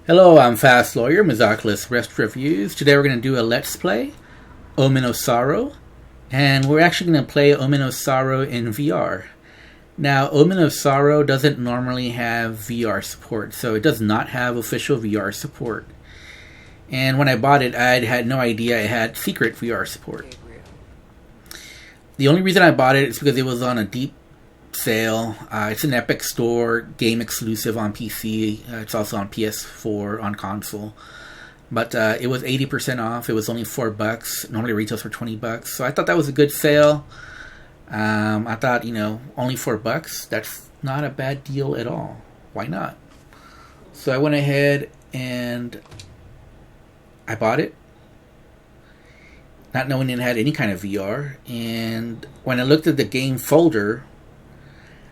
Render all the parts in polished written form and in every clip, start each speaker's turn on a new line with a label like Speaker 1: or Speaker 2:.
Speaker 1: Hello, I'm Fast Lawyer, Oculus Rift Reviews. Today we're going to do a Let's Play, Omen of Sorrow, and we're actually going to play Omen of Sorrow in VR. Now, Omen of Sorrow doesn't normally have VR support, so it does not have official VR support. And when I bought it, I had no idea it had secret VR support. The only reason I bought it is because it was on a deep sale. It's an Epic Store game exclusive on PC. It's also on PS4 on console. But it was 80% off. It was only $4. Normally retails for $20. So I thought that was a good sale. I thought, only $4. That's not a bad deal at all. Why not? So I went ahead and I bought it, not knowing it had any kind of VR. And when I looked at the game folder,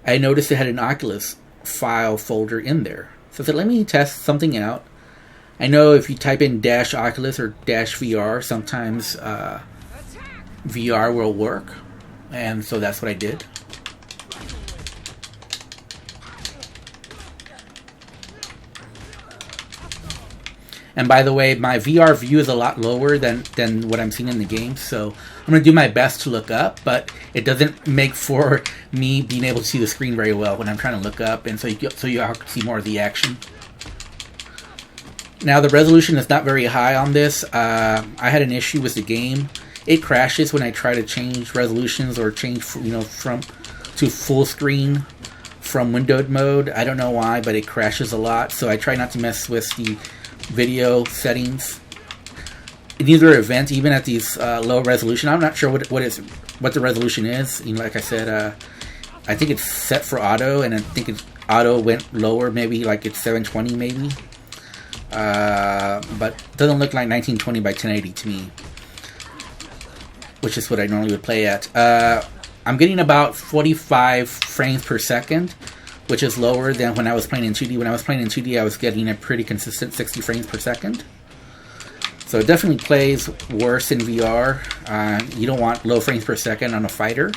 Speaker 1: I noticed it had an Oculus file folder in there. So I said, let me test something out. I know if you type in -Oculus or -VR, sometimes VR will work. And so that's what I did. And by the way, my VR view is a lot lower than what I'm seeing in the game, so I'm going to do my best to look up, but it doesn't make for me being able to see the screen very well when I'm trying to look up, and so you can see more of the action. Now, the resolution is not very high on this. I had an issue with the game. It crashes when I try to change resolutions or change, from to full screen from windowed mode. I don't know why, but it crashes a lot, so I try not to mess with the video settings in either event, even at these low resolution. I'm not sure what the resolution is. Like I said, I think it's set for auto, and I think auto went lower, maybe like it's 720 maybe, but it doesn't look like 1920 by 1080 to me, which is what I normally would play at. I'm getting about 45 frames per second, which is lower than when I was playing in 2D. When I was playing in 2D, I was getting a pretty consistent 60 frames per second. So it definitely plays worse in VR. You don't want low frames per second on a fighter.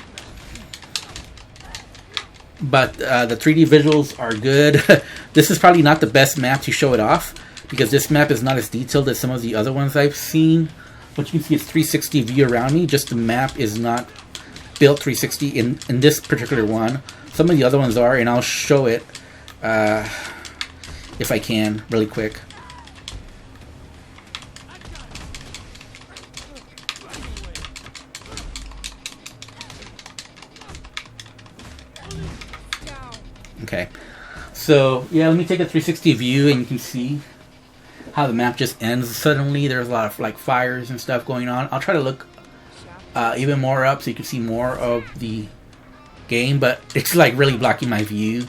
Speaker 1: But the 3D visuals are good. This is probably not the best map to show it off, because this map is not as detailed as some of the other ones I've seen. But you can see it's 360 view around me. Just the map is not built 360 in this particular one. Some of the other ones are, and I'll show it if I can, really quick. Okay, so yeah, let me take a 360 view, and you can see how the map just ends suddenly. There's a lot of fires and stuff going on. I'll try to look even more up so you can see more of the game, but it's really blocking my view.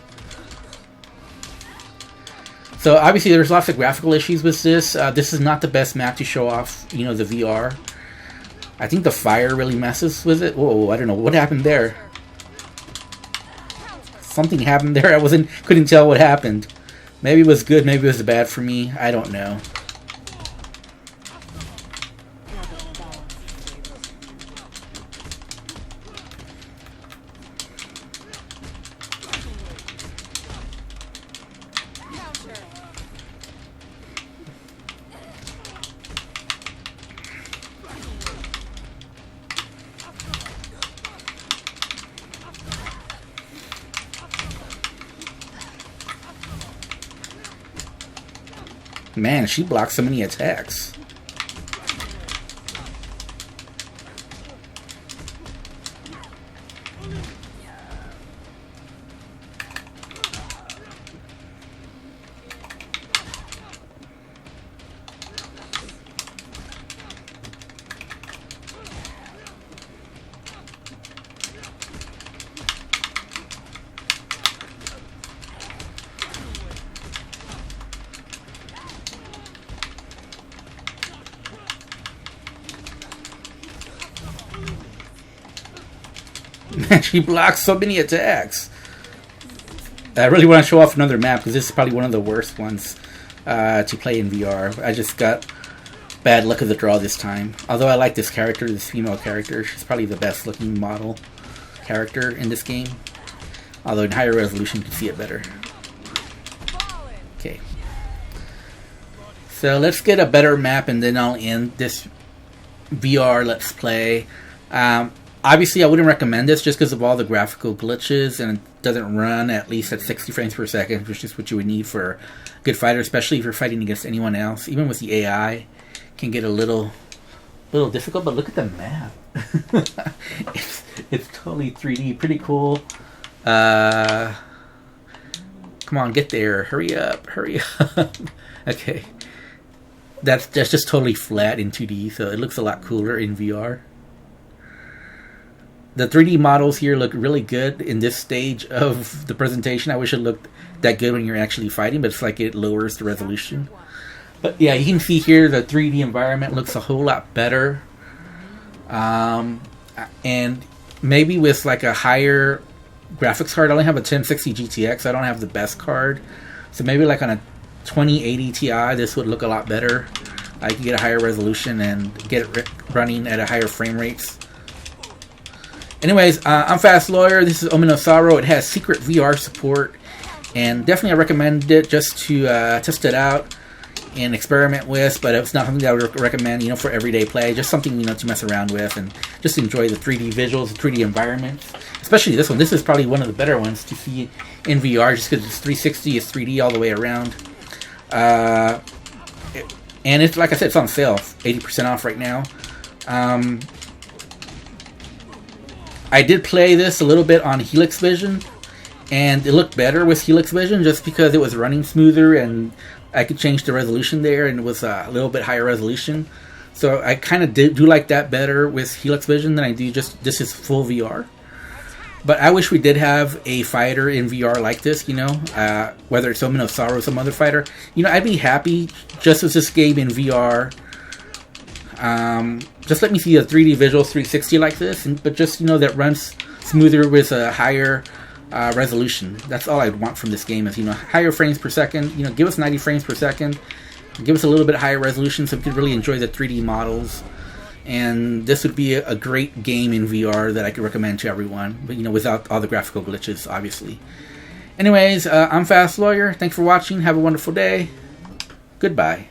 Speaker 1: So obviously there's lots of graphical issues with this. This is not the best map to show off, the VR. I think the fire really messes with it. Whoa, I don't know what happened there. Something happened there. Couldn't tell what happened. Maybe it was good, maybe it was bad for me. I don't know. Man, she blocks so many attacks. Man, she blocks so many attacks. I really want to show off another map, because this is probably one of the worst ones to play in VR. I just got bad luck of the draw this time. Although I like this character, this female character. She's probably the best looking model character in this game. Although in higher resolution you can see it better. Okay. So let's get a better map, and then I'll end this VR Let's Play. Obviously, I wouldn't recommend this just because of all the graphical glitches, and it doesn't run at least at 60 frames per second, which is what you would need for a good fighter, especially if you're fighting against anyone else. Even with the AI, it can get a little difficult, but look at the map. it's totally 3D, pretty cool. Come on, get there. Hurry up. Okay. That's just totally flat in 2D, so it looks a lot cooler in VR. The 3D models here look really good in this stage of the presentation. I wish it looked that good when you're actually fighting, but it's like it lowers the resolution. But yeah, you can see here the 3D environment looks a whole lot better. And maybe with like a higher graphics card. I only have a 1060 GTX. I don't have the best card. So maybe like on a 2080 Ti, this would look a lot better. I can get a higher resolution and get it running at a higher frame rates. Anyways, I'm Fast Lawyer. This is Omen of Sorrow. It has secret VR support, and definitely I recommend it just to test it out and experiment with. But it's not something that I would recommend, for everyday play. Just something to mess around with and just enjoy the 3D visuals, the 3D environments. Especially this one. This is probably one of the better ones to see in VR, just because it's 360, it's 3D all the way around. And it's like I said, it's on sale, 80% off right now. I did play this a little bit on Helix Vision, and it looked better with Helix Vision just because it was running smoother, and I could change the resolution there, and it was a little bit higher resolution. So I kind of do like that better with Helix Vision than I do just this is full VR. But I wish we did have a fighter in VR like this, whether it's Omen of Sorrow or some other fighter. I'd be happy just with this game in VR. Just let me see a 3D visuals 360 like this, but just, that runs smoother with a higher resolution. That's all I'd want from this game is, higher frames per second. Give us 90 frames per second. Give us a little bit higher resolution so we could really enjoy the 3D models. And this would be a great game in VR that I could recommend to everyone, but without all the graphical glitches, obviously. Anyways, I'm Fast Lawyer. Thanks for watching. Have a wonderful day. Goodbye.